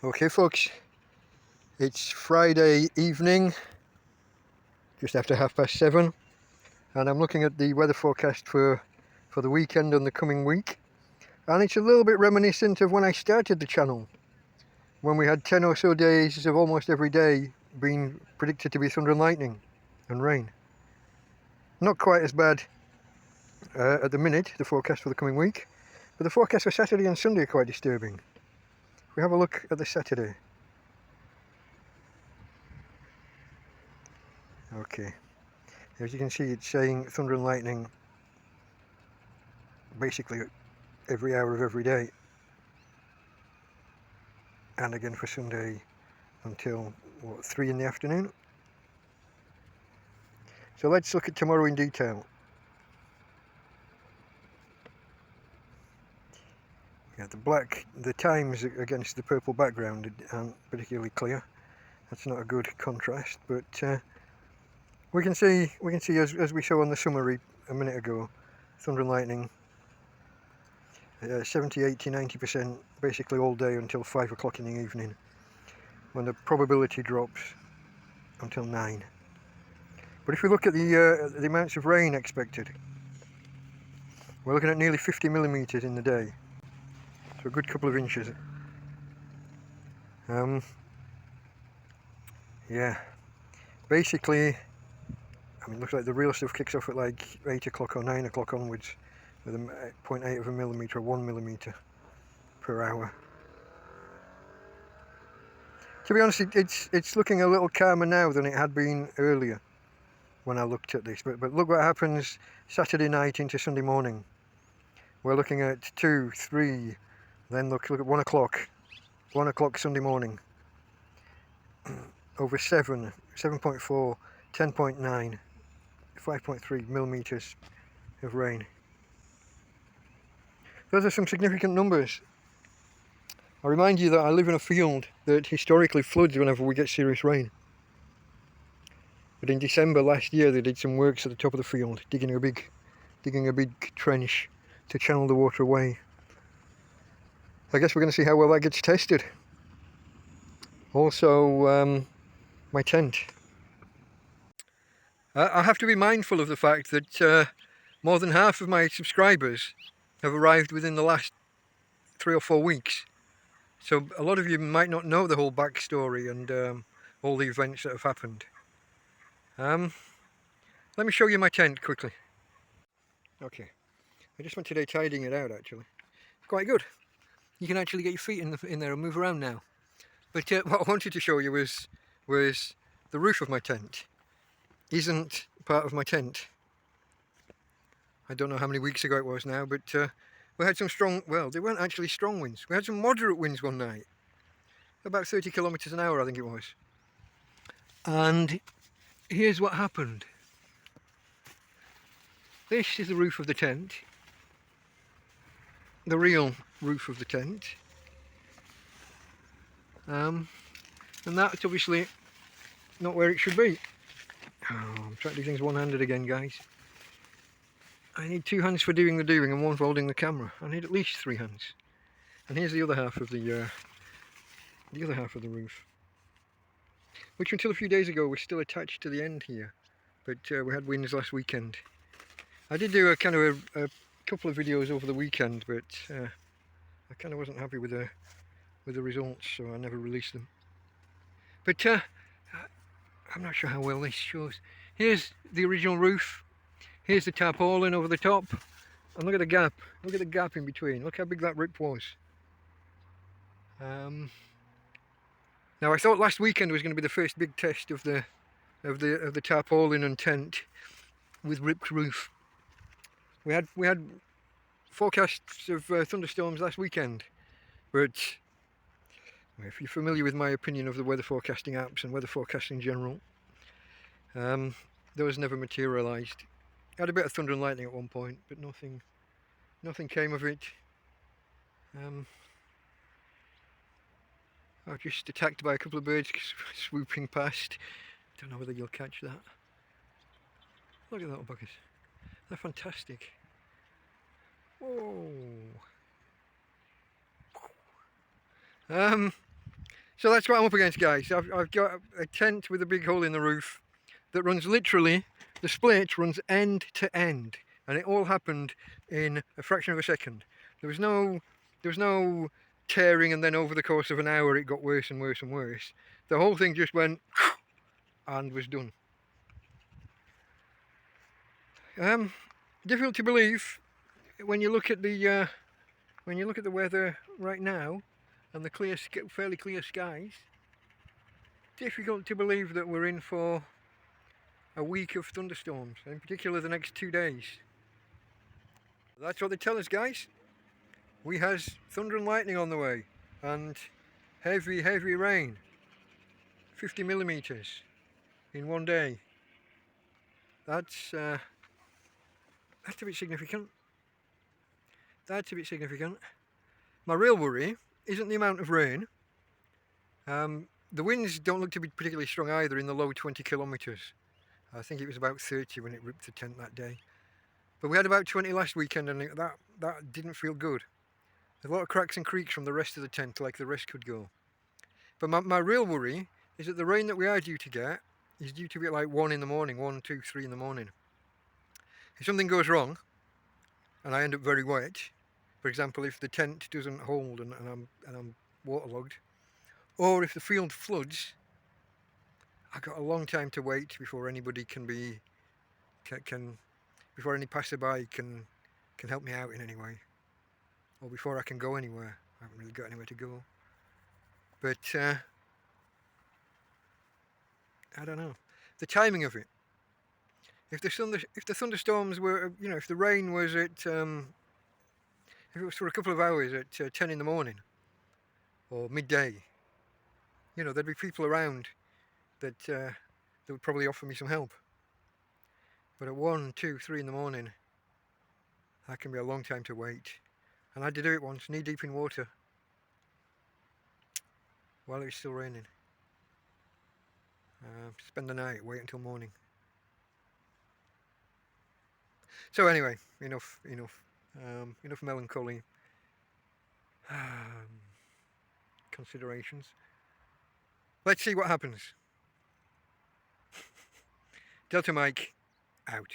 Okay folks, it's Friday evening, just after 7:30, and I'm looking at the weather forecast for the weekend and the coming week, and it's a little bit reminiscent of when I started the channel, when we had 10 or so days of almost every day being predicted to be thunder and lightning and rain. Not quite as bad at the minute, the forecast for the coming week, but the forecast for Saturday and Sunday are quite disturbing. If we have a look at the Saturday. Okay, as you can see, it's saying thunder and lightning basically every hour of every day, and again for Sunday until 3 in the afternoon. So let's look at tomorrow in detail. Yeah, the times against the purple background aren't particularly clear. That's not a good contrast, but we can see as we saw on the summary a minute ago, thunder and lightning 70, 80, 90% basically all day until 5 o'clock in the evening, when the probability drops until 9. But if we look at the amounts of rain expected, we're looking at nearly 50 millimeters in the day, so a good couple of inches. Yeah, basically, I mean, looks like the real stuff kicks off at like 8 o'clock or 9 o'clock onwards, with a 0.8 of a millimeter or 1 millimeter per hour. To be honest, it's looking a little calmer now than it had been earlier when I looked at this. But look what happens Saturday night into Sunday morning. We're looking at 2, 3, then look at 1 o'clock. 1 o'clock Sunday morning. Over 7, 7.4, 10.9, 5.3 millimeters of rain. Those are some significant numbers. I remind you that I live in a field that historically floods whenever we get serious rain. But in December last year they did some works at the top of the field, digging a big trench to channel the water away. I guess we're going to see how well that gets tested. Also, my tent. I have to be mindful of the fact that more than half of my subscribers have arrived within the last 3 or 4 weeks. So a lot of you might not know the whole backstory and all the events that have happened. Let me show you my tent quickly. Okay, I just went today tidying it out actually. It's quite good. You can actually get your feet in there and move around now. But what I wanted to show you was the roof of my tent. Isn't part of my tent. I don't know how many weeks ago it was now, but we had some strong, well, they weren't actually strong winds. We had some moderate winds one night. About 30 kilometers an hour, I think it was. And here's what happened. This is the roof of the tent. The real roof of the tent. And that's obviously not where it should be. Oh, I'm trying to do things one-handed again, guys. I need 2 hands for doing the doing and 1 for holding the camera. I need at least 3 hands. And here's the other half of the roof, which until a few days ago was still attached to the end here, but we had winds last weekend. I did do a kind of a couple of videos over the weekend, but I kind of wasn't happy with the results, so I never released them. But I'm not sure how well this shows. Here's the original roof. Here's the tarpaulin over the top, and look at the gap. Look at the gap in between. Look how big that rip was. Now I thought last weekend was going to be the first big test of the tarpaulin and tent with ripped roof. We had forecasts of thunderstorms last weekend, but if you're familiar with my opinion of the weather forecasting apps and weather forecasting in general, those never materialised. I had a bit of thunder and lightning at one point, but nothing came of it. I was just attacked by a couple of birds swooping past. Don't know whether you'll catch that. Look at that little buggers. They're fantastic. Whoa. So that's what I'm up against, guys. I've got a tent with a big hole in the roof that runs literally, the split runs end to end, and it all happened in a fraction of a second. There was no tearing, and then over the course of an hour it got worse and worse and worse. The whole thing just went and was done. Difficult to believe when you look at the weather right now and the fairly clear skies. Difficult to believe that we're in for a week of thunderstorms, in particular the next 2 days. That's what they tell us, guys. We has thunder and lightning on the way, and heavy rain. 50 millimeters in 1 day. That's a bit significant. That's a bit significant. My real worry isn't the amount of rain. The winds don't look to be particularly strong either, in the low 20 kilometers. I think it was about 30 when it ripped the tent that day. But we had about 20 last weekend, and that didn't feel good. There's a lot of cracks and creaks from the rest of the tent, like the rest could go. But my real worry is that the rain that we are due to get is due to be at like 1 in the morning, 1, 2, 3 in the morning. If something goes wrong and I end up very wet, for example, if the tent doesn't hold and I'm waterlogged, or if the field floods, I've got a long time to wait before anybody before any passerby can help me out in any way, or before I can go anywhere. I haven't really got anywhere to go. But I don't know the timing of it. If the thunderstorms were, if the rain was at, if it was for a couple of hours at 10 in the morning or midday, there'd be people around that would probably offer me some help. But at 1, 2, 3 in the morning, that can be a long time to wait. And I had to do it once, knee deep in water, while it was still raining. Spend the night, wait until morning. So anyway, enough melancholy considerations. Let's see what happens. Delta Mike out.